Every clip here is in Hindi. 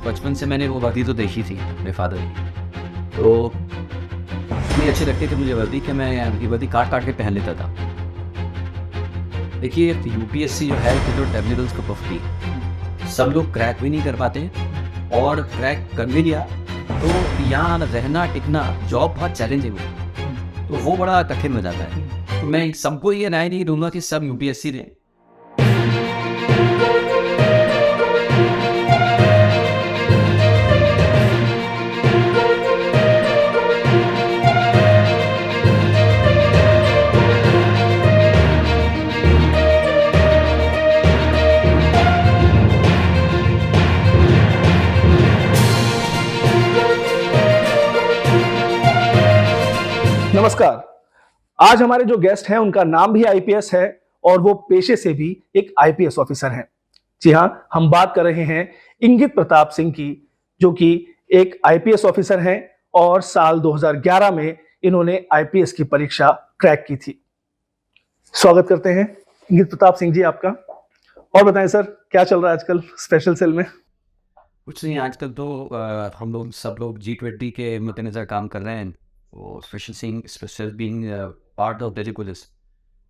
बचपन से मैंने वो वर्दी तो देखी थी अपने फादर की, तो इतनी अच्छी लगती थी मुझे वर्दी कि मैं ये वर्दी काट काट के पहन लेता था। देखिए यूपीएससी जो है कि जो टेक्निकल्स का पफ थी, सब लोग क्रैक भी नहीं कर पाते, और क्रैक कर भी लिया तो यहाँ रहना टिकना जॉब बहुत चैलेंजिंग है, तो वो बड़ा कठिन हो जाता है। तो मैं सबको ये राय नहीं दूंगा कि सब यूपीएससी दें। नमस्कार। आज हमारे जो गेस्ट हैं उनका नाम भी आईपीएस है और वो पेशे से भी एक आईपीएस ऑफिसर हैं। जी हाँ, हम बात कर रहे हैं इंगित प्रताप सिंह की, जो कि एक आईपीएस ऑफिसर हैं और साल 2011 में इन्होंने आईपीएस की परीक्षा क्रैक की थी। स्वागत करते हैं इंगित प्रताप सिंह जी आपका। और बताएं सर, क्या चल रहा है आजकल स्पेशल सेल में? कुछ नहीं, आजकल तो हम लोग सब लोग G20 के मद्देनजर काम कर रहे हैं। वो special being part of Delhi police,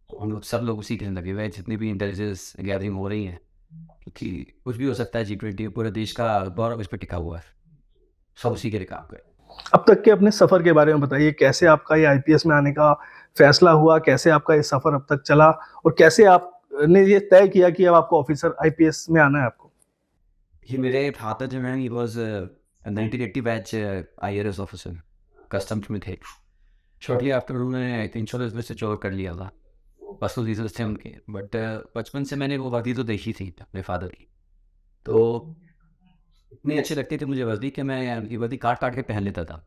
हम लोग सब लोग उसी के लगे हुए हैं। जितनी भी इंटेलिजेंस गैदरिंग हो रही है, क्योंकि कुछ भी हो सकता है, G20 पूरे देश का गौरव इस पर टिका हुआ है, सब उसी के लिए काम करें। अब तक के अपने सफर के बारे में बताइए, कैसे आपका ये आईपीएस में आने का फैसला हुआ, कैसे आपका ये सफर अब तक चला और कैसे आपने ये तय किया कि अब आपको ऑफिसर आईपीएस में आना है आपको? ये मेरे फादर जो हैं, he was 1980 batch IRS officer, customs में थे। शॉर्टली आफ्टर उन्होंने इंश्योरेंस में से जॉब कर लिया था, पर्सनल रीजंस थे उनके। बट बचपन से मैंने वो वर्दी तो देखी थी अपने फादर की, तो इतनी अच्छी लगती थी मुझे वर्दी कि मैं ये वर्दी काट काट के पहन लेता था।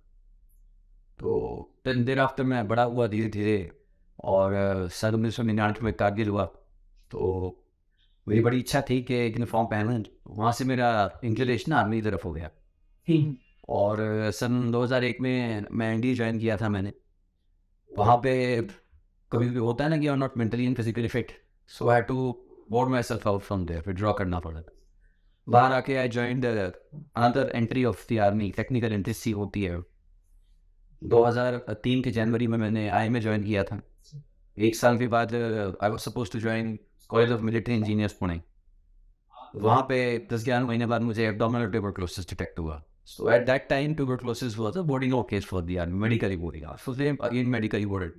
तो देर आफ्टर मैं बड़ा हुआ धीरे धीरे, और सन 1999 में कारगिल हुआ, तो मेरी बड़ी इच्छा थी कि एक यूनिफॉर्म पहनूं। वहाँ से मेरा इंक्लिनेशन आर्मी की तरफ हो गया, और सन 2001 में मैं एनडीए ज्वाइन किया था मैंने। वहाँ पे कभी कभी होता है ना कि are not mentally and physically fit, so I to board myself out from there, फिर ड्रॉ करना पड़ा। बाहर आके I joined another entry of the army, technical entry C होती है। 2003 के जनवरी में मैंने आई में ज्वाइन किया था। एक साल के बाद I was suppose to join college of military engineers Pune. वहाँ पे 10-11 महीने बाद मुझे एब्डोमिनल ट्यूबरक्लोसिस डिटेक्ट हुआ। So at that time tuberculosis was a boarding case for the army, medically boarding, so same again medically boarded.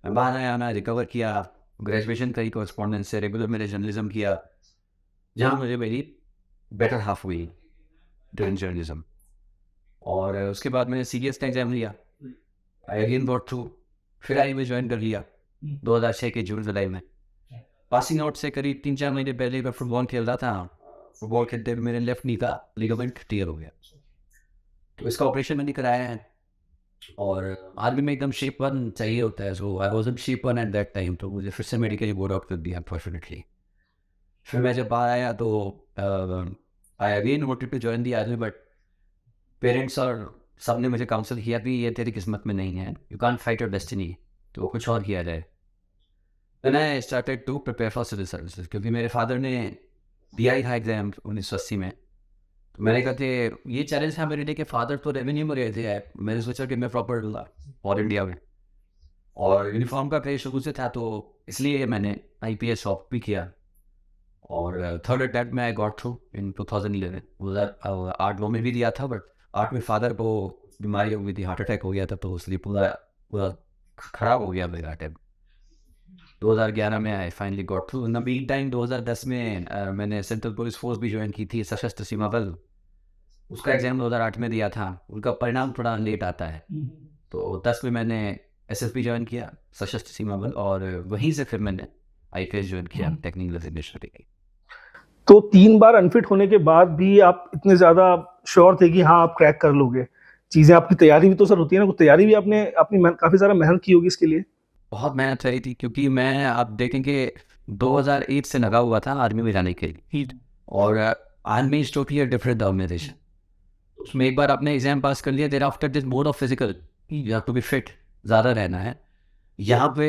मैं बाहर आया, मैं रिकवर किया, ग्रेजुएशन करी कॉरेस्पॉन्डेंस से, रेगुलर मैंने जर्नलिज्म किया, जहाँ मुझे मेरी बेटर हाफ हुई ड्यूरिंग जर्नलिज्म। और उसके बाद मैंने सीरियस का एग्जाम लिया, आई अगेन गॉट थ्रू, फिर आई में ज्वाइन कर लिया 2006 के जून जुलाई में। पासिंग आउट से करीब 3-4 महीने पहले मैं फुटबॉल खेल रहा था। फुटबॉल खेलते हुए मेरे लेफ्ट नी का लिगामेंट टियर हो गया, तो इसका ऑपरेशन मैंने कराया है। और आर्मी में एकदम शेप वन चाहिए होता है, so I was in shape one at that time, तो मुझे फिर से मेडिकली बोर्ड आउट कर दिया अनफॉर्चुनेटली। फिर मैं जब बाहर आया तो I again wanted to join the army, but parents और सब ने मुझे काउंसिल किया कि ये तेरी किस्मत में नहीं है, you can't fight your destiny, तो कुछ और किया जाए। Then I started to prepare for civil services, क्योंकि मेरे फादर ने दिया ही था एग्जाम 1980 में। तो मैंने कहा कि ये चैलेंज था मेरे लिए कि फादर तो रेवेन्यू में रहे थे, मैंने सोचा कि मैं प्रॉपर दूंगा ऑल इंडिया में, और यूनिफॉर्म का क्रेज शुरू से था, तो इसलिए मैंने IPS शॉप भी किया। और थर्ड अटैम्प्ट में आई गॉट थ्रू इन 2011। 2008-9 में भी दिया था, बट 8 में फादर को बीमारी हो गई थी, हार्ट अटैक हो गया था, तो इसलिए पूरा पूरा खराब हो गया मेरा अटैम्प्ट। 2011 में I finally got through. In the mean time 2010 में मैंने सेंट्रल पुलिस फोर्स भी ज्वाइन की थी, सशस्त्र सीमा बल। उसका एग्जाम 2008 में दिया था, उनका परिणाम थोड़ा लेट आता है। तो 10 में मैंने SSB ज्वाइन किया, सशस्त्र सीमा बल, और वहीं से फिर मैंने IPS ज्वाइन किया, टेक्निकल एडमिनिस्ट्रेटिव की। तो 3 बार अनफिट होने के बाद भी आप इतने ज्यादा श्योर थे कि हाँ आप क्रैक कर लोगे? चीजें आपकी तैयारी भी तो सर होती है ना, कुछ तैयारी भी आपने अपनी काफी सारा मेहनत की होगी इसके लिए। बहुत मेहनत रही थी, क्योंकि मैं, आप देखेंगे, 2008 से लगा हुआ था आर्मी में जाने के लिए। और army is totally different organisation. उसमें एक बार आपने एग्जाम पास कर लिया, there after this mode of physical, you have to be fit, ज़्यादा रहना है। यहाँ पे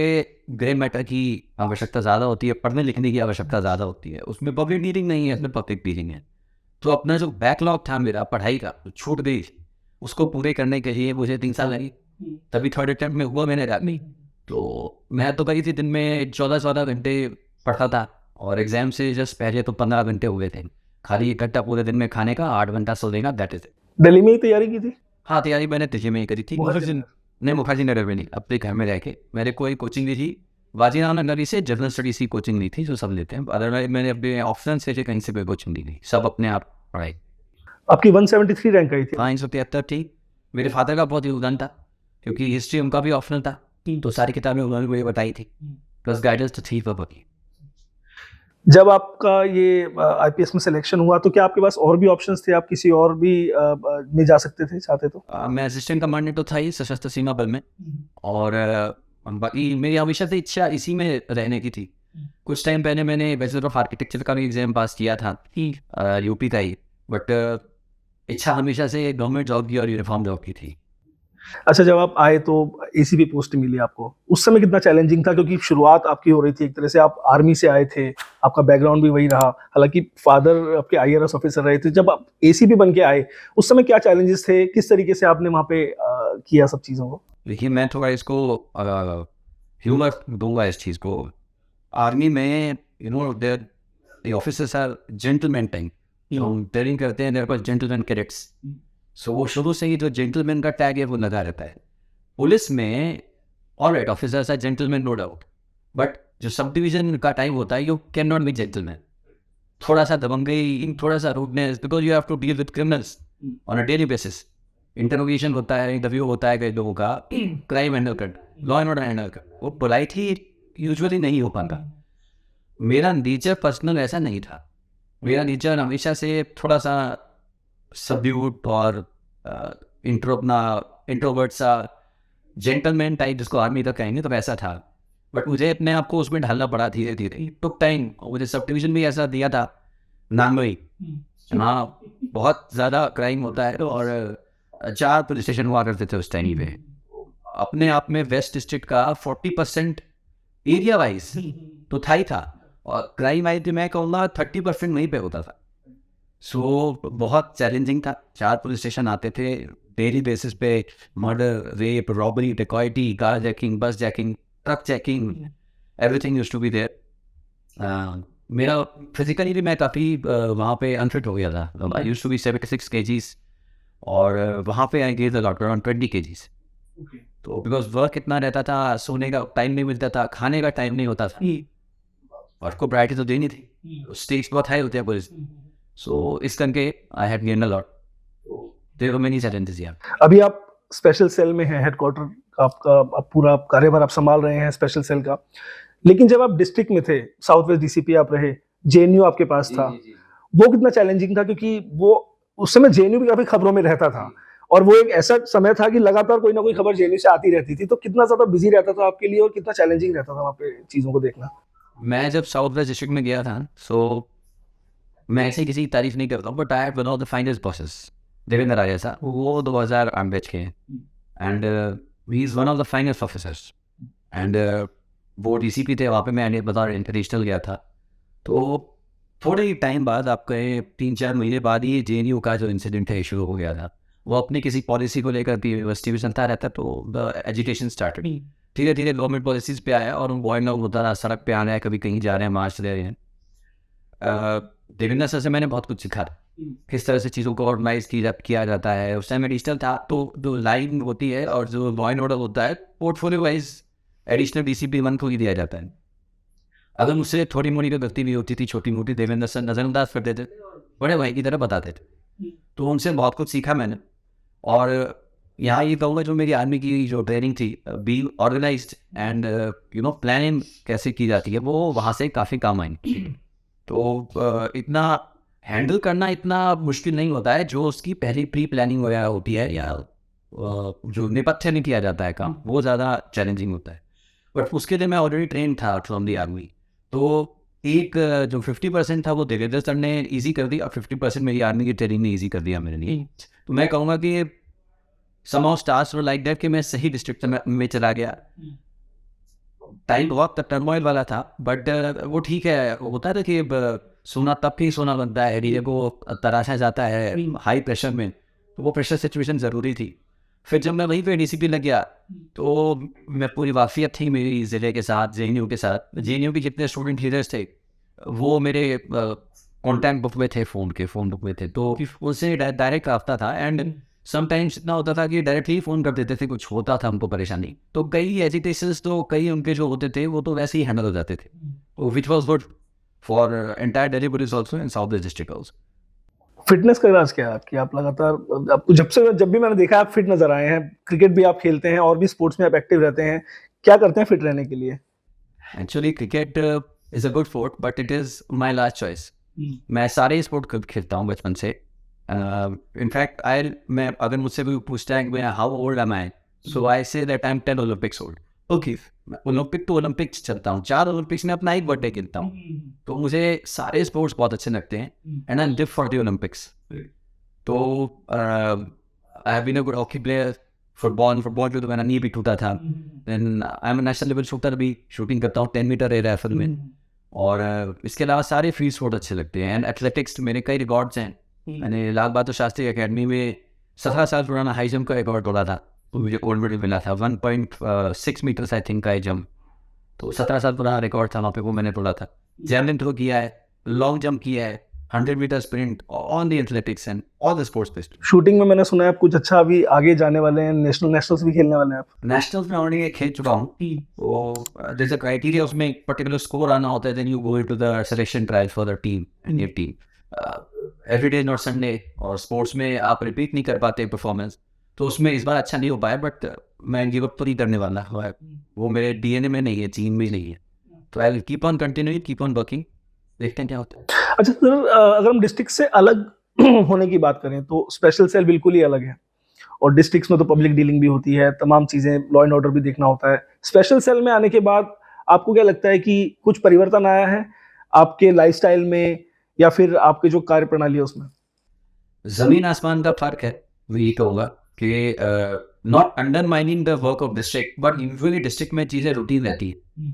ग्रे मैटर की आवश्यकता ज़्यादा होती है, पढ़ने लिखने की आवश्यकता ज़्यादा होती है। उसमें पब्लिक रीडिंग नहीं है, इसमें पब्लिक रीडिंग है। तो अपना जो बैकलॉग था मेरा पढ़ाई का छूट गई, उसको पूरे करने के लिए मुझे 3 साल लगी। तभी थर्ड अटेम्प्ट में हुआ मैंने रैमी। तो मैं तो कही थी दिन में 14-14 घंटे पढ़ता था, और एग्जाम से जस्ट पहले तो 15 घंटे हुए थे। खाली 1 घंटा पूरे दिन में खाने का, 8 घंटा सोने का, दैट इज। दिल्ली में ही तैयारी की थी? हाँ, तैयारी मैंने दिल्ली में ही करी थी। मुखर्जी नगर? नहीं, मुखर्जी नगर में नहीं, अपने घर में रह के। मेरे कोई कोचिंग ली थी वाजीराव नगर से, जनरल स्टडीज की कोचिंग ली थी जो सब लेते हैं। अदरवाइज मैंने अपने ऑप्शन से कहीं से कोई कोचिंग ली नहीं, सब अपने आप पढ़ाई। आपकी 173 रैंक आई थी? 573 थी। मेरे फादर का बहुत योगदान था, क्योंकि हिस्ट्री उनका भी ऑप्शनल था, तो सारी किताबें उन्होंने मुझे बताई थी, प्लस गाइडेंस तो थी पर। जब आपका ये आईपीएस में सिलेक्शन हुआ तो क्या आपके पास और भी ऑप्शंस थे? आप किसी और भी में जा सकते थे चाहते तो? मैं असिस्टेंट कमांडेंट तो था ही सशस्त्र सीमा बल में, और बाकी मेरी हमेशा से इच्छा इसी में रहने की थी। कुछ टाइम पहले मैंने बैचलर ऑफ आर्किटेक्चर का भी एग्जाम पास किया था, यूपी का ही, बट इच्छा हमेशा से गवर्नमेंट जॉब की और यूनिफॉर्म जॉब की थी। अच्छा, जब आप आए तो एसीपी पोस्ट मिली आपको, उस समय कितना चैलेंजिंग था? क्योंकि शुरुआत आपकी हो रही थी, एक तरह से आप आर्मी से आए थे, आपका बैकग्राउंड भी वही रहा, हालांकि फादर आपके आईआरएस ऑफिसर रहे थे। जब आप एसीपी बन के आए उस समय क्या चैलेंजेस थे? किस तरीके से आपने वहाँ पे किया सब चीज़ों को? देखिए, मैं थोड़ा इसको ह्यूमर दूंगा इस चीज़ को। आर्मी में the officers are gentleman type, हम ट्रेनिंग करते हैं, there are gentleman cadets. So वो शुरू से ही जो जेंटलमैन का टैग है वो लगा रहता है। पुलिस में alright officers are gentleman, no doubt, but जो सब डिवीजन का टाइम होता है, you can not be gentleman. थोड़ा सा दबंगई, थोड़ा सा rudeness, because you have to deal with criminals on a daily basis. Interrogation होता है, इंटरव्यू होता है कई लोगों का, क्राइम हैंडल कर, लॉ एंड ऑर्डर हैंडल कर, वो पोलाइट ही यूजुअली नहीं हो पाता। मेरा नेचर पर्सनल ऐसा नहीं था। मेरा नेचर हमेशा से थोड़ा सा सबड्यूट और इंट्रोवर्ट सा जेंटलमैन टाइप, जिसको आर्मी तक कहेंगे, तो वैसा था। बट मुझे अपने आप को उसमें ढालना पड़ा धीरे धीरे, टुक टाइम। मुझे सब डिवीजन भी ऐसा दिया था, नांगई, हाँ, बहुत ज़्यादा क्राइम होता है, और 4 पुलिस स्टेशन हुआ करते थे उस टाइम पे। अपने आप में वेस्ट डिस्ट्रिक्ट का 40% एरिया वाइज तो था ही था, और क्राइम वाइज मैं कहूँगा 30% वहीं पे होता था। सो बहुत चैलेंजिंग था। 4 पुलिस स्टेशन आते थे डेली बेसिस पे, murder, rape, robbery, dacoity, car jacking, bus jacking, truck checking, everything used to be there. मेरा फिजिकली भी मैं काफ़ी वहाँ पे अनफिट हो गया था। I used to be 76 kgs, और वहाँ पे आई गेज अराउंड 20 kgs। तो बिकॉज वर्क इतना रहता था, सोने का टाइम नहीं मिलता था, खाने का टाइम नहीं होता था, और को प्रायोरिटी तो देनी थी। स्टेक्स बहुत हाई होते हैं पुलिस। सो इस करके I had gain a lot. There were many challenges यार। अभी आप स्पेशल सेल में हैं, हेडक्वार्टर आपका, आप पूरा कार्यभार आप संभाल रहे हैं स्पेशल सेल का। लेकिन जब आप डिस्ट्रिक्ट में थे, साउथ वेस्ट डीसीपी आप रहे, जेएनयू आपके पास था, वो कितना चैलेंजिंग था? क्योंकि वो उस समय जेएनयू भी काफी खबरों में रहता था, और वो एक ऐसा समय था कि लगातार कोई ना कोई खबर जेएनयू से आती रहती थी। तो कितना ज्यादा बिजी रहता था आपके लिए, और कितना चैलेंजिंग रहता था वहाँ पे चीजों को देखना? मैं जब साउथ वेस्ट डिस्ट्रिक्ट में गया था, सो मैं ऐसे किसी की तारीफ नहीं करता हूँ, but I had one of the finest bosses, Devendra Raja साहब। वो 2008 बैच के हैं, and he is one of the finest officers. And वो डीसीपी थे वहाँ पे, मैं बता इंटरनेशनल गया था। तो थोड़े ही टाइम बाद, आपके 3-4 महीने बाद ही जेएनयू का जो इंसिडेंट है शुरू हो गया था। वो अपनी किसी पॉलिसी को लेकर यूनिवर्सिटी में चलता रहता, तो द एजुकेशन स्टार्टेड। धीरे धीरे गवर्नमेंट पॉलिसीज पे आया, और बॉयन आउट होता रहा, सड़क पे आना है, कभी कहीं जा रहे हैं, मार्च दे रहे हैं। देवेंद्र सर से मैंने बहुत कुछ सीखा, किस तरह से चीज़ों को ऑर्गेनाइज किया जाता है। उस टाइम में डिजिटल था, तो जो लाइन होती है और जो लॉ एंड ऑर्डर होता है, पोर्टफोलियो वाइज एडिशनल डीसीपी 1 को ही दिया जाता है। अगर मुझसे थोड़ी मोड़ी की गलती भी होती थी, छोटी मोटी, देवेंद्र सर नज़रअंदाज कर देते, बड़े भाई की तरह बताते थे। तो उनसे बहुत कुछ सीखा मैंने। और यहाँ ये कहूँगा, जो मेरी आर्मी की जो ट्रेनिंग थी, बी ऑर्गेनाइज्ड एंड प्लानिंग कैसे की जाती है, वो वहाँ से काफ़ी काम आई। तो इतना हैंडल करना इतना मुश्किल नहीं होता है, जो उसकी पहली प्री प्लानिंग वगैरह होती है, या जो नेपथ्य नहीं किया जाता है काम, वो ज़्यादा चैलेंजिंग होता है। बट उसके लिए मैं ऑलरेडी ट्रेन था फ्रॉम दी आर्मी। तो एक जो 50% था वो देवेंद्र सर ने ईजी कर दी, और 50% मेरी आर्मी की ट्रेनिंग ने ईजी कर दिया मेरे लिए। तो मैं कहूँगा कि somehow stars were like that कि मैं सही डिस्ट्रिक्ट में चला गया, टाइम बहुत टर्मोइल वाला था, बट वो ठीक है। होता था कि सोना तब भी सोना बनता है, हीरे को तराशा जाता है हाई प्रेशर में, तो वो प्रेशर सिचुएशन ज़रूरी थी। फिर जब मैं वहीं पे डीसीपी लग गया, तो मैं पूरी वाकफियत थी मेरी ज़िले के साथ, जेएनयू के साथ। जेएनयू के जितने स्टूडेंट लीडर्स थे वो मेरे कॉन्टैक्ट बुक में थे, फ़ोन बुक में थे, तो उनसे डायरेक्ट रब्ता था। एंड समटाइम्स इतना होता था कि डायरेक्टली फ़ोन कर देते थे, कुछ होता था हमको परेशानी, तो कई एजिटेशंस तो कई उनके जो होते थे वो तो वैसे ही हैंडल हो जाते थे, which was good for entire Delhi police also in south district also. Fitness का राज क्या है आपकी? आप लगातार, आपको जब भी मैंने देखा आप फिट नजर आए हैं। क्रिकेट भी आप खेलते हैं और भी स्पोर्ट्स में आप एक्टिव रहते हैं। क्या करते हैं फिट रहने के लिए? Actually cricket is a good sport, but it is my last choice. मैं सारे स्पोर्ट खेलता हूँ बचपन से। इनफैक्ट मैं अगर मुझसे कोई पूछता है कि how old am I, so I say that I am 10 Olympics old. Okay, Olympic तो ओलंपिक्स चलता हूँ, 4 ओलंपिक्स में अपना एक बर्थडे खेलता हूँ, तो मुझे सारे स्पोर्ट्स बहुत अच्छे लगते हैं। And I live for the Olympics. तो I have been a good hockey player. Football में तो मेरा नी भी टूटा था। Then I am national level shooter, भी शूटिंग करता हूँ 10 मीटर एयर राइफल में। और इसके अलावा सारे फ्री स्पोर्ट अच्छे लगते हैं। एंड एथलेटिक्स मेरे कई रिकॉर्ड्स हैं। मैंने लाल बहादुर शास्त्री अकेडमी में 17 साल पुराना हाई जंप का रिकॉर्ड तोड़ा था, तो मुझे गोल्ड मेडल मिला था 1.6 मीटर्स आई थिंक का हाई जंप। तो 17 साल पुराना रिकॉर्ड था वहाँ पे, वो मैंने तोड़ा था। जैवलिन थ्रो किया है, लॉन्ग जंप किया है, 100 metre sprint, on the athletics and all the sports based. Shooting में मैंने सुना है आप कुछ अच्छा अभी आगे जाने वाले हैं, नेशनल्स भी खेलने वाले हैं आप। नेशनल्स में ऑलरेडी खेल चुका हूँ। वो there's a criteria, उसमें एक पर्टिकुलर स्कोर आना होता है, then you go into the selection trial for the team and your team. Every day not Sunday, और स्पोर्ट्स में आप रिपीट नहीं कर पाते परफॉर्मेंस, तो उसमें इस बार अच्छा नहीं हो पाया। बट मैं गिव अप तो नहीं करने वाला, वो मेरे डीएनए में नहीं है, जीन में नहीं है। तो I will keep on continuing, keep on working, देखते हैं क्या होता है। अच्छा सर, अगर हम डिस्ट्रिक्ट से अलग होने की बात करें तो स्पेशल सेल बिल्कुल ही अलग है। और डिस्ट्रिक्ट्स में तो पब्लिक डीलिंग भी होती है, तमाम चीजें, लॉ एंड ऑर्डर भी देखना होता है। स्पेशल सेल में आने के बाद आपको क्या लगता है कि कुछ परिवर्तन आया है आपके लाइफस्टाइल में या फिर आपके जो कार्य प्रणाली है उसमें? जमीन आसमान का फर्क है, वो ये कहूँगा कि not undermining the work of district, but usually district में चीज़ें रूटीन रहती है।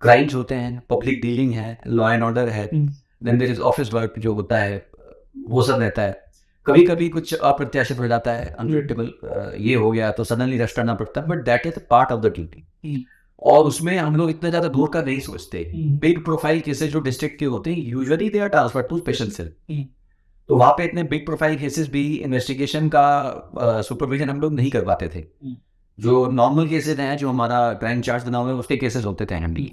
क्राइम्स होते हैं, पब्लिक डीलिंग है, लॉ एंड ऑर्डर है, then there is office work जो होता है, वो सब रहता है। कभी कभी कुछ अप्रत्याशित हो जाता है, अनप्रेडिक्टेबल, ये हो गया तो सडनली रेस्ट करना पड़ता है, but that is part of the duty. और उसमें हम लोग इतना ज़्यादा दूर का नहीं सोचते। बिग प्रोफाइल केसेस जो डिस्ट्रिक्ट के होते हैं, usually they are transfer to special cell. तो वहाँ पे इतने बिग प्रोफाइल केसेस भी इन्वेस्टिगेशन का सुपरविजन हम लोग नहीं कर पाते थे। जो नॉर्मल केसेस हैं, जो हमारा क्राइम चार्ज बना हुआ है, उसके केसेस होते थे एमडी।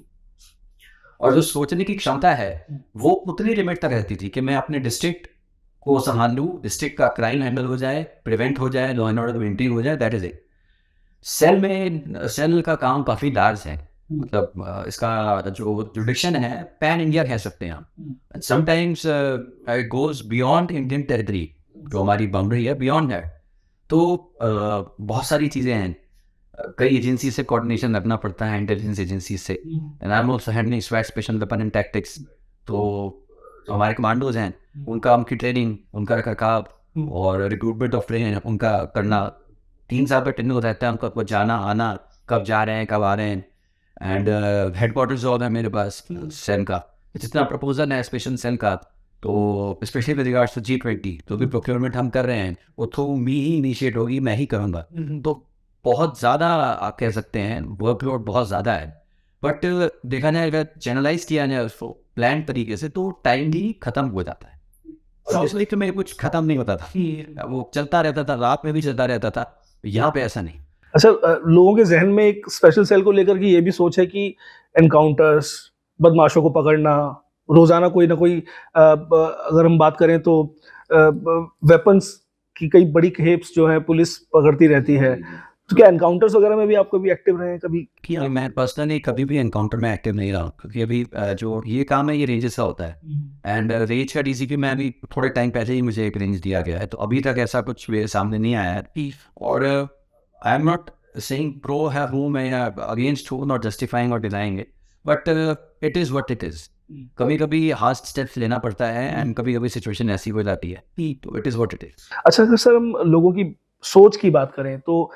और जो सोचने की क्षमता है वो उतनी लिमिट तक रहती थी कि मैं अपने डिस्ट्रिक्ट को संभाल लूँ, डिस्ट्रिक्ट का क्राइम हैंडल हो जाए, प्रिवेंट हो जाए, लॉ एंड ऑर्डर मेंटेन हो जाए, दैट इज इट। सेल का काम काफ़ी लार्ज है, मतलब इसका जो जुडिक्शन है पैन इंडिया कह सकते हैं हम। Sometimes it goes beyond Indian territory, जो हमारी बाउंड्री है बियॉन्ड है। तो बहुत सारी चीज़ें हैं, कई एजेंसी से कोऑर्डिनेशन रखना पड़ता है, इंटेलिजेंस एजेंसी से। And I am also handling स्वैट स्पेशल वेपन एंड टैक्टिक्स। तो जो हमारे कमांडोज हैं, उनका, उनकी ट्रेनिंग, उनका रखरखाव और रिक्रूटमेंट ऑफ ट्रेन उनका करना, 3 साल का टेन्योर रहता है उनका, को जाना आना, कब जा रहे हैं, कब आ रहे हैं। एंड हेडक्वार्टर जॉब है मेरे पास सेल का। जितना प्रपोजल है स्पेशल सेल का, तो specially with regards to G20, तो भी प्रोक्योरमेंट हम कर रहे हैं, वो थ्रू मी ही इनिशिएट होगी, मैं ही करूँगा। तो बहुत ज़्यादा आप कह सकते हैं, वर्कलोड बहुत ज़्यादा है। बट देखा जाए, अगर चैनलाइज किया जाए उसको प्लान तरीके से, तो टाइम भी ख़त्म हो जाता है। इसलिए तो मेरे कुछ ख़त्म नहीं होता था, वो चलता रहता था, रात में भी चलता रहता था। यहाँ पे ऐसा नहीं। अच्छा, लोगों के जहन में एक स्पेशल सेल को लेकर की ये भी सोच है कि एनकाउंटर्स, बदमाशों को पकड़ना, रोजाना कोई ना कोई, अगर हम बात करें तो वेपन्स की कई बड़ी खेप्स जो है पुलिस पकड़ती रहती है। तो क्या एनकाउंटर्स वगैरह में भी आप कभी एक्टिव रहे हैं कभी? कि मैं पर्सनली कभी भी एनकाउंटर में एक्टिव नहीं रहा, क्योंकि अभी जो ये काम है ये रेंजेस का होता है। एंड रेंज का डीसीपी में अभी थोड़े टाइम पहले ही मुझे एक रेंज दिया गया है, तो अभी तक ऐसा कुछ मेरे सामने नहीं आया है। और आई एम नॉट सेइंग प्रो है हूँ मैं या अगेंस्ट हूँ, नॉट जस्टिफाइंग और denying it, but it is what it is. कभी कभी हार्ड स्टेप्स लेना पड़ता है, एंड कभी कभी सिचुएशन ऐसी हो जाती है, तो it is what it is. अच्छा सर, हम लोगों की सोच की बात करें तो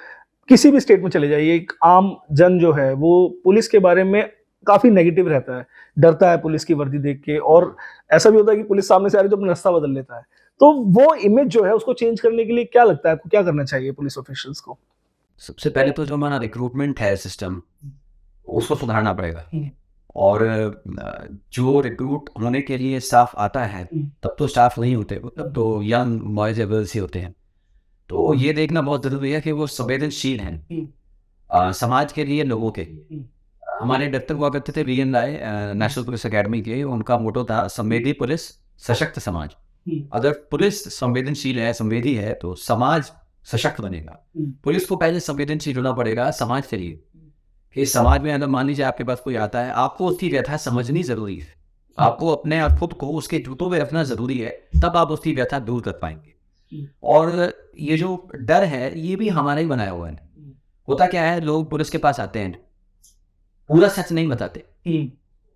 किसी भी स्टेट में चले जाइए, एक आम जन जो है वो पुलिस के बारे में काफी नेगेटिव रहता है, डरता है पुलिस की वर्दी देख के, और ऐसा भी होता है कि पुलिस सामने से आ रही है तो अपना रास्ता बदल लेता है। तो वो इमेज जो है उसको चेंज करने के लिए क्या लगता है आपको, क्या करना चाहिए पुलिस ऑफिशियल्स को? सबसे पहले तो जो हमारा रिक्रूटमेंट है सिस्टम, उसको सुधारना पड़ेगा। और जो रिक्रूट होने के लिए स्टाफ आता है, तब तो स्टाफ नहीं होते, तब तो यंग बॉयज एंड गर्ल्स ही होते हैं। तो ये देखना बहुत ज़रूरी है कि वो संवेदनशील हैं समाज के लिए, लोगों के लिए। हमारे डायरेक्टर हुआ करते थे वीएन राय, नेशनल पुलिस एकेडमी के। उनका मोटो था संवेदी पुलिस, सशक्त समाज। अगर पुलिस संवेदनशील है, संवेदी है, तो समाज सशक्त बनेगा। पुलिस को पहले संवेदनशील होना पड़ेगा समाज के लिए, कि समाज में अगर मान लीजिए आपके पास कोई आता है, आपको उसकी व्यथा समझनी जरूरी है। आपको अपने आप खुद को उसके जूतों में रखना जरूरी है, तब आप उसकी व्यथा दूर कर पाएंगे। और ये जो डर है, ये भी हमारा ही बनाया हुआ है। होता क्या है, लोग पुलिस के पास आते हैं, पूरा सच नहीं बताते,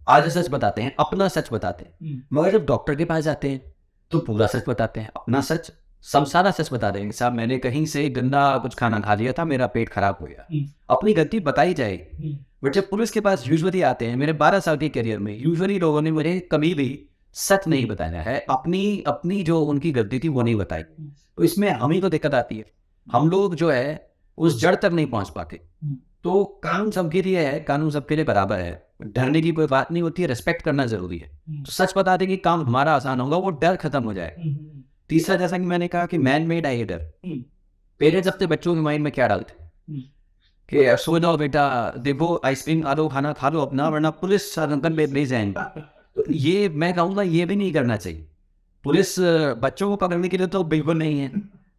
आधा सच बताते हैं, अपना सच बताते हैं। मगर जब डॉक्टर के पास जाते हैं तो पूरा सच बताते हैं, अपना सच, सब सारा सच बता देंगे। साहब मैंने कहीं से गंदा कुछ खाना खा लिया था, मेरा पेट खराब हो गया, अपनी गलती बताई जाएगी। बट जब पुलिस के पास यूजुअली आते हैं, मेरे 12 साल के करियर में यूजुअली लोगों ने मुझे कभी भी सच नहीं बताया है, अपनी जो उनकी गलती थी वो नहीं बताई। तो इसमें हम ही को दिक्कत आती है, हम लोग जो है उस जड़ तक नहीं पहुंच पाते। तो कानून सबके लिए है, कानून सबके लिए बराबर है, डरने की कोई बात नहीं होती है, रिस्पेक्ट करना जरूरी है। तो सच बता दें कि काम हमारा आसान होगा, वो डर खत्म हो जाए। तीसरा, जैसा कि मैंने कहा कि मैन मेड है ये डर। पेरेंट्स अपने बच्चों के माइंड में क्या डालते कि सो जाओ बेटा, देखो आइसक्रीम खा लो, खाना खा लो अपना, वरना पुलिस अंकल में ले जाएंगे। तो ये मैं कहूँगा ये भी नहीं करना चाहिए। पुलिस बच्चों को पकड़ने के लिए तो बिल्कुल नहीं है,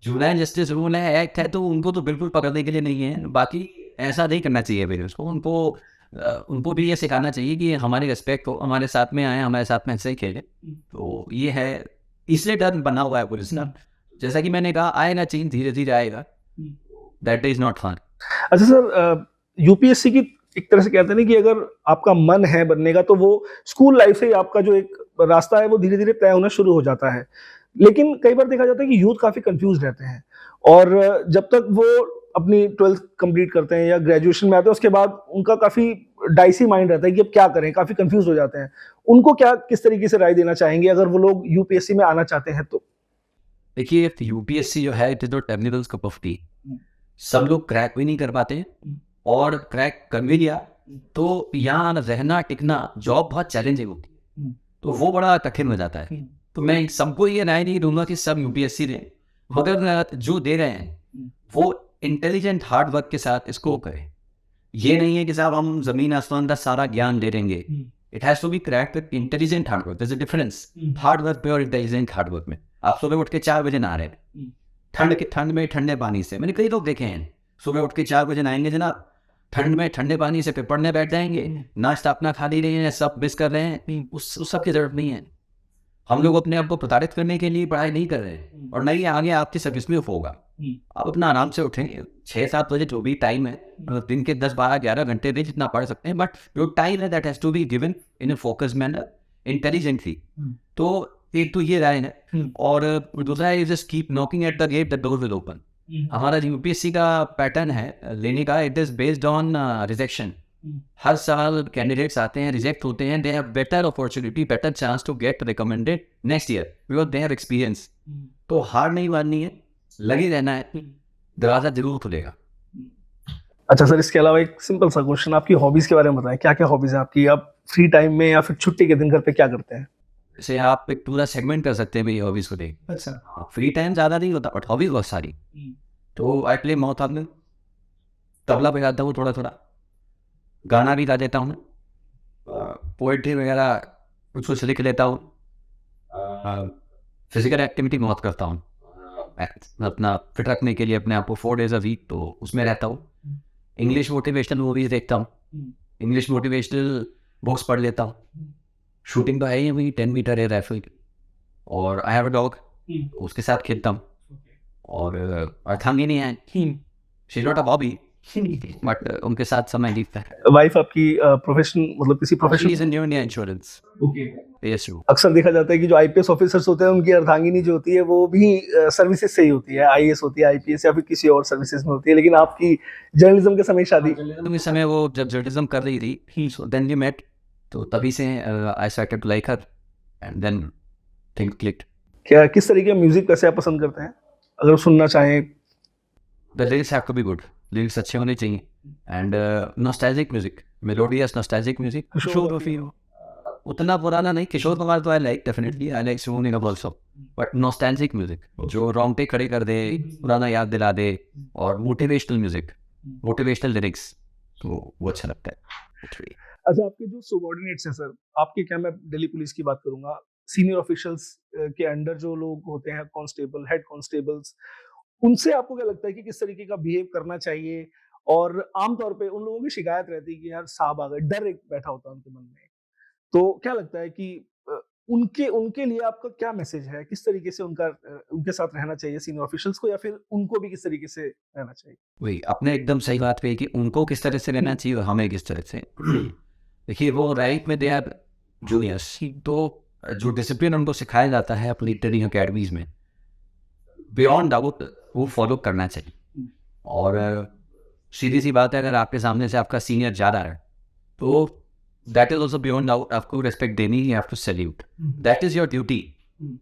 जुवेनाइल जस्टिस रूल है, एक्ट है, तो उनको तो बिल्कुल पकड़ने के लिए नहीं है। बाकी ऐसा नहीं करना चाहिए पेरेंट्स को। उनको भी ये सिखाना चाहिए कि हमारी रिस्पेक्ट हो, हमारे साथ में आए, हमारे साथ में ऐसे ही खेले। तो ये है, इसलिए डर बना हुआ है पुलिस ना। जैसा कि मैंने कहा, आए ना चेंज, धीरे धीरे आएगा। That is not fun. अच्छा सर, यूपीएससी की एक तरह से कहते हैं ना कि अगर आपका मन है बनने का, तो वो स्कूल लाइफ से ही आपका जो एक रास्ता है वो धीरे धीरे तय होना शुरू हो जाता है। लेकिन कई बार देखा जाता है कि यूथ काफी कंफ्यूज रहते हैं, और जब तक वो अपनी 12th कंप्लीट करते हैं या ग्रेजुएशन में आते हैं, उसके बाद उनका काफी डाइसी माइंड रहता है कि अब क्या करें, काफी कंफ्यूज हो जाते हैं। उनको क्या, किस तरीके से राय देना चाहेंगे अगर वो लोग यूपीएससी में आना चाहते हैं तो? देखिए, यूपीएससी जो है, it is not technical cup of T. सब लोग क्रैक भी नहीं कर पाते, और क्रैक कर भी लिया तो यहाँ रहना, टिकना, जॉब बहुत चैलेंजिंग होती है, तो वो बड़ा कठिन हो जाता है। तो मैं सबको ये राय नहीं दूंगा कि सब यूपीएससी दें, मगर जो दे रहे हैं वो इंटेलिजेंट हार्ड वर्क के साथ इसको करें। ये नहीं है कि साहब हम जमीन आसमान का सारा ज्ञान दे देंगे। It has to be cracked with intelligent hard work. There is a difference hard work पे और इंटेलिजेंट हार्ड वर्क में। आप सुबह उठ के 4 बजे नहा रहे हैं, ठंड में ठंडे पानी से। मैंने कई लोग देखे हैं, सुबह उठ के 4 बजे नहाएंगे जनाब, ठंड में ठंडे पानी से फिर पढ़ने बैठ जाएंगे, नाश्ता अपना खा ले रहे हैं, सब मिस कर रहे हैं। उस सब की जरूरत नहीं है। हम लोग अपने आप को प्रताड़ित करने के लिए पढ़ाई नहीं कर रहे हैं, और नहीं आगे आपकी सर्विस में होगा। आप अपना आराम से उठेंगे 6-7 बजे, जो भी टाइम है, मतलब दिन के 10-12-11 घंटे भी जितना पढ़ सकते हैं, बट जो टाइम है that has to be given in a focus manner, intelligently. तो एक तो ये राय है, और दूसरा है just keep knocking at the gate, the door will open. हमारा यूपीएससी का पैटर्न है लेने का, it is based on rejection. हर साल कैंडिडेट्स आते हैं, रिजेक्ट होते हैं, they have better opportunity, better chance to get recommended next year because they have experience. तो हार नहीं माननी है, लगे रहना है, दरवाजा जरूर खुलेगा। अच्छा सर, इसके अलावा एक सिंपल सा क्वेश्चन, आपकी हॉबीज के बारे में बताएं, क्या क्या हॉबीज हैं आपकी? आप फ्री टाइम में या फिर छुट्टी के दिन घर पे क्या करते हैं? जैसे आप एक पूरा सेगमेंट कर सकते हैं मेरी हॉबीज को देख। अच्छा। फ्री टाइम ज़्यादा नहीं होता, बट हॉबीज बहुत सारी। तो I play mouth organ, tabla बजाता हूँ थोड़ा थोड़ा, गाना भी गा देता हूँ, पोएट्री वगैरह कुछ कुछ लिख लेता हूँ, फिजिकल एक्टिविटी बहुत करता हूँ अपना फिट रखने के लिए अपने आप को 4 days a week, तो उसमें रहता हूँ। इंग्लिश मोटिवेशनल मूवीज देखता हूँ, इंग्लिश मोटिवेशनल बुक्स पढ़ लेता हूँ। शूटिंग तो है ही अभी 10 मीटर है राइफल, और आई हैव अ डॉग, उसके साथ खेलता हूँ। और अर्थांगिनी है, she is not a hobby, but उनके साथ समय बीतता है। वाइफ आपकी प्रोफेशन मतलब किसी profession She's in India Insurance. Yes, you. अक्सर देखा जाता है कि जो आईपीएस ऑफिसर्स होते हैं उनकी अर्धांगिनी जो होती है वो भी सर्विसेज से ही होती है, आईएएस होती है, आईपीएस या फिर किसी और सर्विसेज में होती है, लेकिन आपकी जर्नलिज्म के समय शादी। उस समय वो जब जर्नलिज्म कर रही थी, so then we met. तो तभी से I started to like her, and then things clicked. क्या किस तरीके का म्यूजिक वैसे आप पसंद करते हैं अगर सुनना चाहें? The lyrics have to be good. Lyrics अच्छे होने चाहिए, and nostalgic music, melodious nostalgic music. किशोर रफ़ी हो, उतना पुराना नहीं। किशोर कुमार तो I like definitely. I like Soonu Niगम also. But nostalgic music जो रोंगटे खड़े कर दे, पुराना याद दिला दे, और motivational music, motivational lyrics, तो वो अच्छा लगता है। अच्छा, आपके जो सबॉर्डिनेट्स हैं सर, आपके क्या, मैं दिल्ली पुलिस की बात करूंगा, सीनियर ऑफिशियल्स के अंडर जो लोग होते हैं, कांस्टेबल, हेड कांस्टेबल्स, उनसे आपको क्या लगता है कि किस तरीके का बिहेव करना चाहिए? और आमतौर पे उन लोगों की शिकायत रहती है कि यार साहब आ गए, डर एक बैठा होता है उनके मन में। तो क्या लगता है कि उनके उनके लिए आपका क्या मैसेज है? किस तरीके से उनके साथ रहना चाहिए सीनियर ऑफिशियल्स को, या फिर उनको भी किस तरीके से रहना चाहिए? वही आपने एकदम सही बात कही कि उनको किस तरह से रहना चाहिए और हमें किस तरह से। देखिए, वो रैंक में दे आर जूनियर्स, तो जो डिसिप्लिन उनको सिखाया जाता है अपनी ट्रेनिंग अकेडमीज में, बियॉन्ड डाउट वो फॉलो करना चाहिए। और सीधी सी बात है, अगर आपके सामने से आपका सीनियर जा रहा है तो that is also beyond doubt, आपको रिस्पेक्ट देनी, you have to salute, that is your duty.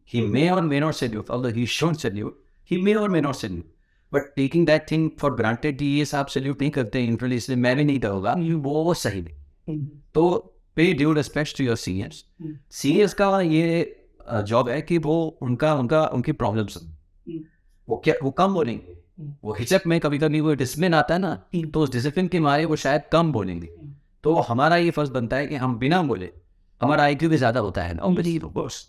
He may or may not salute, although he should salute, he may or may not salute, but taking that thing for granted कि ये साहब सैल्यूट नहीं करते इंटरनली, इसलिए मैं भी नहीं करूँगा, वो सही नहीं। तो pay due respect to your seniors. Seniors का ये जॉब है कि वो उनकी प्रॉब्लम्स, वो कम बोलेंगे, वो हिचक में कभी कभी वो डिसिप्लिन आता है ना, तो उस डिसिप्लिन के मारे वो शायद कम बोलेंगे। तो हमारा ये फर्ज बनता है कि हम बिना बोले, हमारा आईक्यू भी ज़्यादा होता है ना,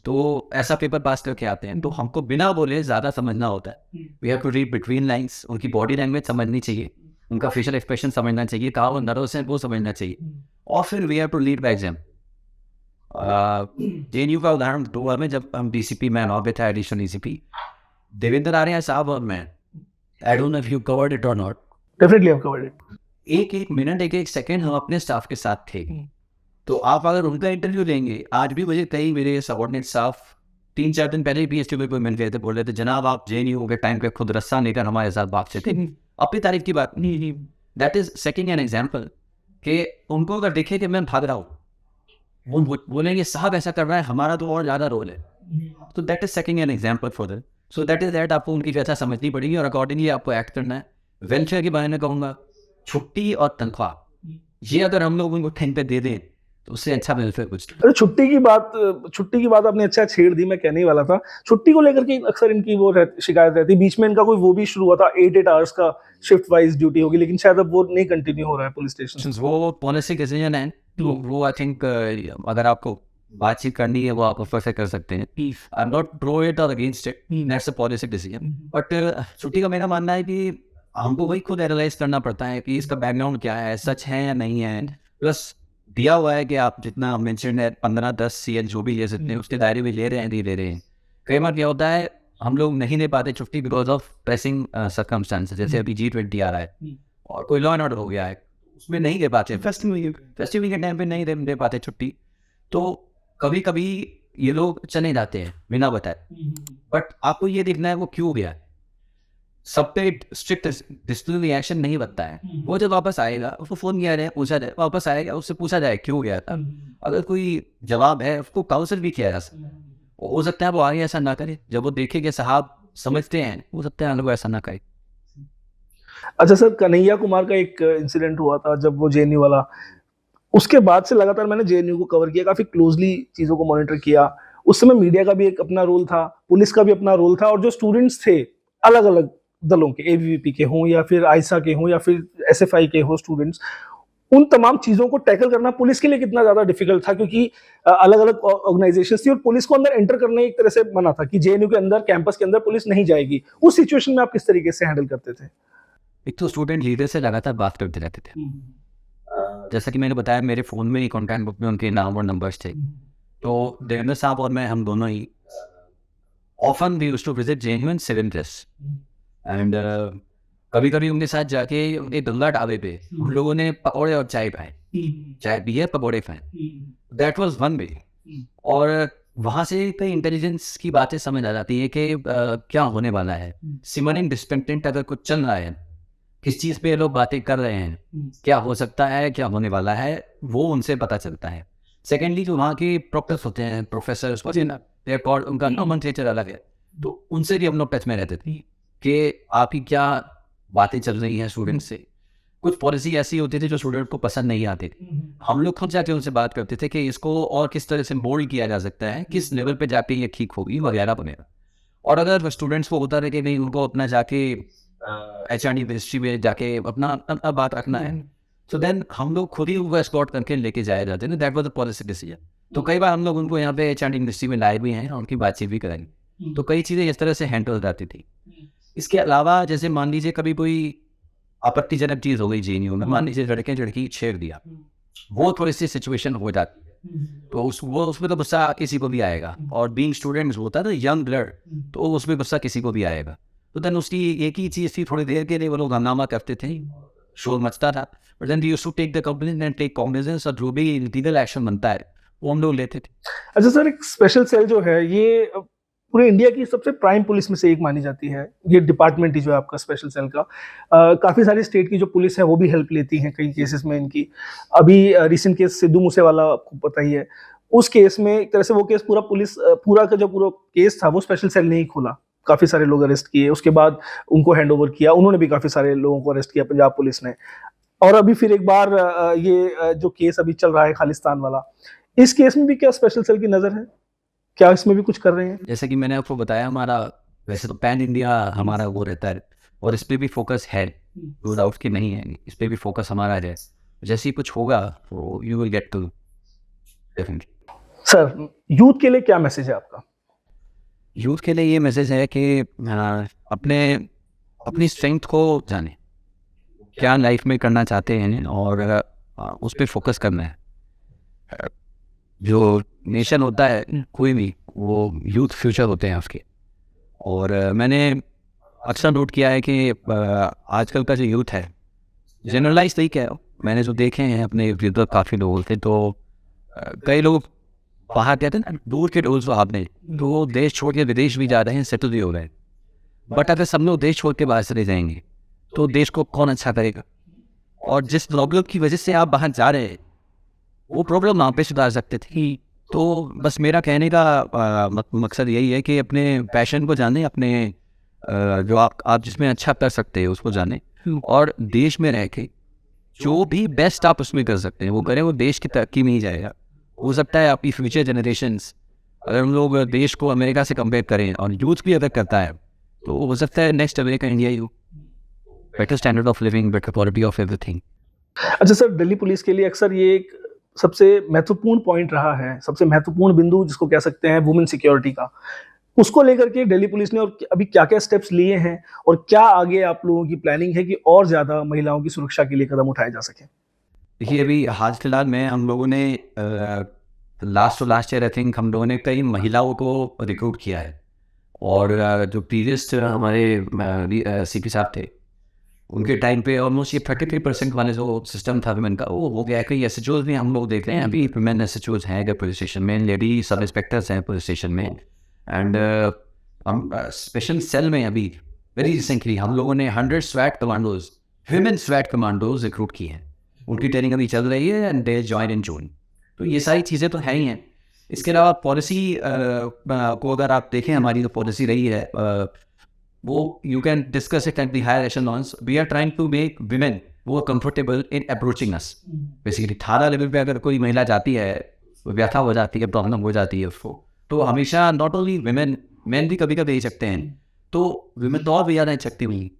तो ऐसा पेपर पास करके आते हैं, तो हमको बिना बोले ज़्यादा समझना होता है। We have to read between lines, उनकी बॉडी लैंग्वेज समझनी चाहिए, उनका फेशियल एक्सप्रेशन समझना चाहिए, कहाँ वो नर्वस है वो समझना चाहिए, और फिर we have to lead by example. JNU का उदाहरण दूंगा मैं, जब हम डीसीपी मैं वहाँ पे था, एडिशनल डीसीपी देवेंद्र आर्या साहब और मैं, I don't know if you covered it or not, definitely I have covered it. एक मिनट एक सेकंड हम अपने स्टाफ के साथ थे। तो आप अगर उनका इंटरव्यू लेंगे, आज भी मुझे कई मेरे सबॉर्डिनेट स्टाफ 3-4 दिन पहले पीएसटी में कोई मिल गए थे, बोल रहे थे जनाब आप जेएनयू के टाइम पे खुद रस्सा लेकर हमारे साथ बात से थे। अपनी तारीफ की बात नहीं, that is setting an example कि उनको अगर देखे कि मैं भाग रहा हूँ, वो बोलेंगे साहब ऐसा कर रहा है, हमारा तो और ज़्यादा रोल है। तो that is setting an example for that. So that is that, आपको उनकी वैसा समझनी पड़ेगी और अकॉर्डिंगली आपको एक्ट करना है। वेलफेयर के बारे में कहूँगा, छुट्टी और तनख्वाह, ये अगर हम लोग उनको टाइम पे दे दें तो उससे अच्छा वेलफेयर कुछ नहीं। अरे छुट्टी की बात आपने अच्छा छेड़ दी, मैं कहने ही वाला था। छुट्टी को लेकर के अक्सर इनकी शिकायत रहती है, बीच में इनका कोई वो भी शुरू हुआ था 8 आवर्स का शिफ्ट वाइज ड्यूटी होगी, लेकिन शायद अब वो नहीं कंटिन्यू हो रहा है पुलिस स्टेशन। वो पॉलिसी डिसीजन है, तो वो आई थिंक अगर आपको बातचीत करनी है वो आप ऑफर से कर सकते हैं। I am not pro it or against it, that's a policy decision. But छुट्टी का मेरा मानना है कि हमको वही खुद एनालाइज करना पड़ता है कि इसका बैकग्राउंड क्या है, सच है या नहीं है। प्लस दिया हुआ है कि आप जितना मेंशन है 15-10 सीएल जो भी ले सकते हैं, उसके दायरे में ले रहे हैं, नहीं ले रहे हैं। कई बार क्या होता है, हम लोग नहीं ले पाते छुट्टी बिकॉज ऑफ प्रेसिंग सर्कमस्टांसेस, जैसे अभी G20 आ रहा है और कोई लॉ एंड ऑर्डर हो गया है, उसमें नहीं ले पाते, फेस्टिवल के टाइम पे नहीं ले पाते छुट्टी। तो कभी कभी ये लोग चले जाते हैं बिना बताए, बट आपको ये देखना है वो क्यों गया है। सब पे स्ट्रिक्ट डिसिप्लिनरी एक्शन नहीं बनता है। वो जब वापस आएगा, उसको फोन किया जाए, पूछा जाए, वापस आएगा, उससे पूछा जाए क्यों गया था। अगर कोई जवाब है, उसको काउंसिल भी किया जा सकता है। हो सकता है वो आगे ऐसा ना करे, जब वो देखे कि साहब समझते हैं, हो सकता है लोग ऐसा ना करे। अच्छा सर, कन्हैया कुमार का एक इंसिडेंट हुआ था जब वो जेएनयू वाला, उसके बाद से लगातार मैंने जेएनयू को कवर किया, काफी क्लोजली चीजों को मॉनिटर किया। उस समय मीडिया का भी एक अपना रोल था, पुलिस का भी अपना रोल था, और जो स्टूडेंट्स थे अलग अलग दलों के, एबीवीपी के हों या फिर आइसा के हों या फिर एसएफआई के हों स्टूडेंट्स, उन तमाम चीजों को टैकल करना पुलिस के लिए कितना ज्यादा डिफिकल्ट था, क्योंकि अलग अलग ऑर्गेनाइजेशन थी और पुलिस को अंदर एंटर करने एक तरह से मना था कि जेएनयू के अंदर, कैंपस के अंदर पुलिस नहीं जाएगी। उस सिचुएशन में आप किस तरीके से हैंडल करते थे? एक तो स्टूडेंट लीडर से लगातार बात करते रहते थे। जैसा कि मैंने बताया, मेरे फ़ोन में ही कॉन्टैक्ट बुक में उनके नाम और नंबर्स थे। तो देवेंद्र साहब और मैं, हम दोनों ही often we used to visit JNU in 7 days, and कभी कभी उनके साथ जाके उनके गंगा ढाबे पे उन लोगों ने पकौड़े और चाय पाए, चाय पी है, पकौड़े खाए। That was one way. और वहाँ से कई इंटेलिजेंस की बातें समझ आ जाती है कि क्या होने वाला है, सिमरिंग डिस्कंटेंट अगर कुछ चल रहा है, किस चीज़ पे ये लोग बातें कर रहे हैं, क्या हो सकता है, क्या होने वाला है, वो उनसे पता चलता है। सेकेंडली जो वहाँ के प्रोक्टर्स होते हैं, प्रोफेसर, उनका नोमेनक्लेचर अलग है, तो उनसे भी हम लोग टच में रहते थे कि आपकी क्या बातें चल रही हैं स्टूडेंट से। कुछ पॉलिसी ऐसी होती थी जो स्टूडेंट को पसंद नहीं आती थी, हम लोग खुद जाके उनसे बात करते थे कि इसको और किस तरह से मोल्ड किया जा सकता है, किस लेवल पे जाके ये ठीक होगी वगैरह वगैरह। और अगर स्टूडेंट्स को होता रहे कि नहीं, उनको अपना जाके HR यूनिवर्सिटी में जाके अपना बात रखना है, तो देन हम लोग खुद ही उनको एस्कॉर्ट करके लेके जाए जाते हैं। That was the policy decision. तो कई बार हम लोग उनको यहाँ पे HR यूनिवर्सिटी में लाए भी हैं और उनकी बातचीत भी कराई, तो कई चीज़ें इस तरह से हैंडल हो जाती थी। इसके अलावा जैसे मान लीजिए कभी कोई आपत्तिजनक चीज़ हो गई JNU में, मान लीजिए लड़की छेड़ दिया, वो थोड़ी सी सिचुएशन हो जाती है, तो उसमें तो गुस्सा किसी को भी आएगा। और बीइंग स्टूडेंट्स होता है ना, यंग ब्लड, तो उसमें गुस्सा किसी को भी आएगा। तो देन उसकी एक ही चीज़ थी, थोड़ी देर के लिए वो लोग हंगामा करते थे, शोर मचता था, but then we used to take the complaint and take cognizance, और जो भी लीगल एक्शन बनता है वो हम लोग लेते थे। अच्छा सर, एक स्पेशल सेल जो है ये पूरे इंडिया की सबसे प्राइम पुलिस में से एक मानी जाती है। ये डिपार्टमेंट ही जो है आपका स्पेशल सेल का, काफी सारी स्टेट की जो पुलिस है वो भी हेल्प लेती हैं कई केसेस में इनकी। अभी रिसेंट केस सिद्धू मूसेवाला आपको पता ही है, उस केस में एक तरह से वो केस पूरा पुलिस, पूरा का जो पूरा केस था वो स्पेशल सेल ने ही खोला। काफी सारे लोग अरेस्ट किए, उसके बाद उनको हैंड ओवर किया, उन्होंने भी काफी सारे लोगों को अरेस्ट किया पंजाब पुलिस ने। और अभी फिर एक बार ये जो केस अभी चल रहा है खालिस्तान वाला, इस केस में भी क्या स्पेशल सेल की नजर है? क्या इसमें भी कुछ कर रहे हैं? जैसे कि मैंने आपको बताया, हमारा वैसे तो पैन इंडिया हमारा वो रहता है, और इस पे भी फोकस है, नो डाउट कि नहीं है, इस पे भी फोकस हमारा है। जैसे ही कुछ होगा तो you will get to definitely. Sir, youth के लिए क्या मैसेज है आपका? यूथ के लिए ये मैसेज है कि अपनी स्ट्रेंथ को जाने, क्या लाइफ में करना चाहते हैं, और उस पर फोकस करना है। जो नेशन होता है कोई भी, वो यूथ फ्यूचर होते हैं उसके। और मैंने अक्सर नोट किया है कि आजकल का जो यूथ है, जनरलाइज नहीं कह रहा हूँ, मैंने जो देखे हैं अपने इधर काफ़ी लोग थे, तो कई लोग बाहर कहते हैं ना, दूर के डोल्स आपने, तो वो देश छोड़ के विदेश भी जा रहे हैं, सेटल भी हो रहे हैं। बट अगर सब लोग देश छोड़ के बाहर चले जाएंगे तो देश को कौन अच्छा करेगा? और जिस प्रॉब्लम की वजह से आप बाहर जा रहे हैं, वो प्रॉब्लम वहाँ पे सुधार सकते थे। तो बस मेरा कहने का मकसद यही है कि अपने पैशन को जाने, अपने जो आप जिसमें अच्छा कर सकते हैं उसको जाने, और देश में रह के जो भी बेस्ट आप उसमें कर सकते हैं वो करें। वो देश की तरक्की में ही जाएगा। हो सकता है आपकी फ्यूचर जनरेशंस, अगर हम लोग देश को अमेरिका से कंपेयर करें, और यूथ भी अगर करता है, तो हो सकता है next America India you, better standard of living, better quality of everything. अच्छा सर, दिल्ली पुलिस के लिए अक्सर ये एक सबसे महत्वपूर्ण पॉइंट रहा है, सबसे महत्वपूर्ण बिंदु जिसको कह सकते हैं वुमेन सिक्योरिटी का, उसको लेकर के दिल्ली पुलिस ने और अभी क्या क्या स्टेप्स लिए हैं, और क्या आगे आप लोगों की प्लानिंग है कि और ज्यादा महिलाओं की सुरक्षा के लिए कदम उठाए जा सके? देखिए, अभी हाल फिलहाल में हम लोगों ने लास्ट ईयर आई थिंक हम लोगों ने कई महिलाओं को रिक्रूट किया है। और जो प्रीवियस हमारे CP साहब थे, उनके टाइम पे ऑलमोस्ट ये 33% वाले जो सिस्टम था वुमेन का, वो हो गया है। कई SHOs भी हम लोग देख रहे हैं, अभी वुमेन SHOs हैं पुलिस स्टेशन में, लेडी सब इंस्पेक्टर्स हैं पुलिस स्टेशन में। एंड हम स्पेशल सेल में अभी वेरी रिसेंटली हम लोगों ने 100 स्वैट कमांडोज, वुमेन स्वैट कमांडोज रिक्रूट की हैं। उनकी ट्रेनिंग अभी चल रही है एंड दे जॉइन इन जून। तो ये सारी चीज़ें तो हैं ही हैं। इसके अलावा पॉलिसी को अगर आप देखें, हमारी जो पॉलिसी रही है वो you can discuss it at the higher echelons. We are trying to make women वो comfortable in approaching us. Basically 18 level पे अगर कोई महिला जाती है, व्यथा हो जाती है, प्रॉब्लम हो जाती है उसको, तो हमेशा नॉट ओनली विमेन, मैन भी कभी कभी दे सकते हैं, तो विमेन तो और भी ज़्यादा शक्ति हुई,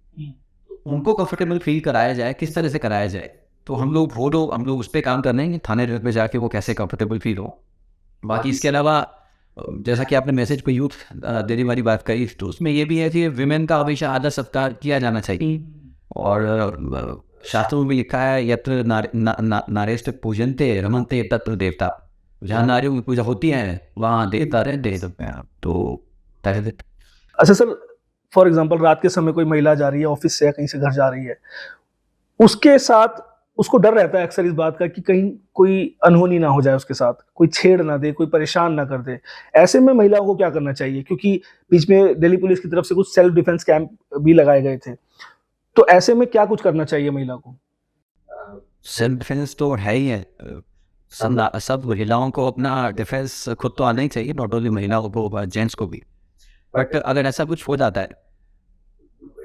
उनको कंफर्टेबल फील कराया जाए, किस तरह से कराया जाए। तो हम लोग उस पर काम कर रहे हैं, थाने लेवल पे जाके वो कैसे कंफर्टेबल फील हो। बाकी इसके अलावा जैसा कि आपने मैसेज पे यूथ देने वाली बात कही, तो उसमें ये भी है कि विमेन का हमेशा आदर सत्कार किया जाना चाहिए। और शास्त्रों में लिखा है, यत्र नारेष्ट पूजनते रमनते तत्र देवता, जहाँ नारियों की पूजा होती है वहाँ देवता रहते हैं। तो अच्छा सर, फॉर एग्जांपल रात के समय कोई महिला जा रही है ऑफिस से या कहीं से घर जा रही है, उसके साथ उसको डर रहता है अक्सर इस बात का कि कहीं कोई अनहोनी ना हो जाए, उसके साथ कोई छेड़ ना दे, कोई परेशान ना कर दे। ऐसे में महिलाओं को क्या करना चाहिए? क्योंकि बीच में दिल्ली पुलिस की तरफ से कुछ सेल्फ डिफेंस कैंप भी लगाए गए थे, तो ऐसे में क्या कुछ करना चाहिए महिला को? सेल्फ डिफेंस तो है ही है। सब महिलाओं को अपना डिफेंस खुद तो आना ही चाहिए, नॉट ओनली महिलाओं को, जेंट्स को भी। बट अगर ऐसा कुछ हो जाता है,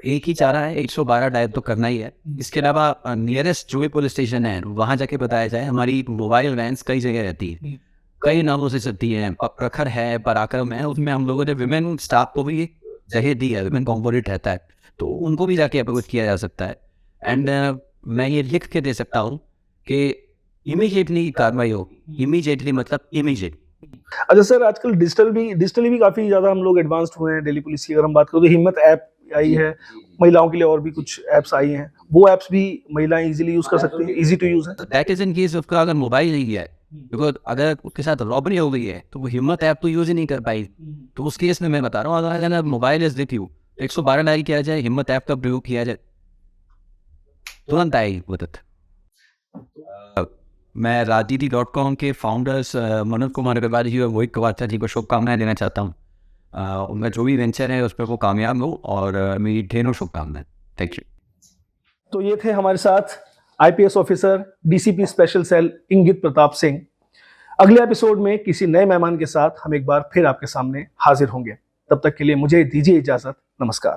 एक ही चारा है, 112 डायल तो करना ही है। इसके अलावा नियरेस्ट जो भी पुलिस स्टेशन है वहाँ जाके बताया जाए। हमारी मोबाइल वैन्स कई जगह रहती है, कई नामों से चलती हैं। प्रखर है, पराक्रम है, उसमें हम लोगों ने विमेन स्टाफ को भी जगह दी है, विमेन कॉम्पोनेंट रहता है, तो उनको भी जाके अप्रोच किया जा सकता है। एंड मैं ये लिख के दे सकता हूँ कि इमीडिएटली कार्रवाई हो। इमीडिएटली मतलब इमीडिएट। अच्छा सर, आजकल डिजिटली भी काफी ज्यादा हम लोग एडवांस्ड हुए हैं। दिल्ली पुलिस की अगर हम बात करें तो हिम्मत ऐप आई है, महिलाओं के लिए और भी कुछ ऐप्स आई हैं, वो ऐप्स भी महिलाएं इजीली यूज कर सकती हैं, इजी टू यूज है। दैट इज इन केस उसका अगर मोबाइल नहीं है, बिकॉज अगर उसके साथ रॉबरी हो गई है तो वो हिम्मत ऐप तो यूज ही नहीं कर पाई। तो उस केस में मैं बता रहा हूँ, अगर mobile is with you, 112 dial किया जाए, हिम्मत ऐप का प्रयोग किया जाए, तुरंत आएगी मदद। मैं राजनीति.com के फाउंडर्स मनोज कुमार अग्रवाल जी और मोहित कवाचा जी को शुभकामनाएं देना चाहता हूँ। उनका जो भी वेंचर है उस पर वो कामयाब हो, और मेरी ढेरों शुभकामनाएं। Thank you. तो ये थे हमारे साथ IPS officer DCP special cell Ingit Pratap Singh. अगले एपिसोड में किसी नए मेहमान के साथ हम एक बार फिर आपके सामने हाजिर होंगे। तब तक के लिए मुझे दीजिए इजाजत। नमस्कार।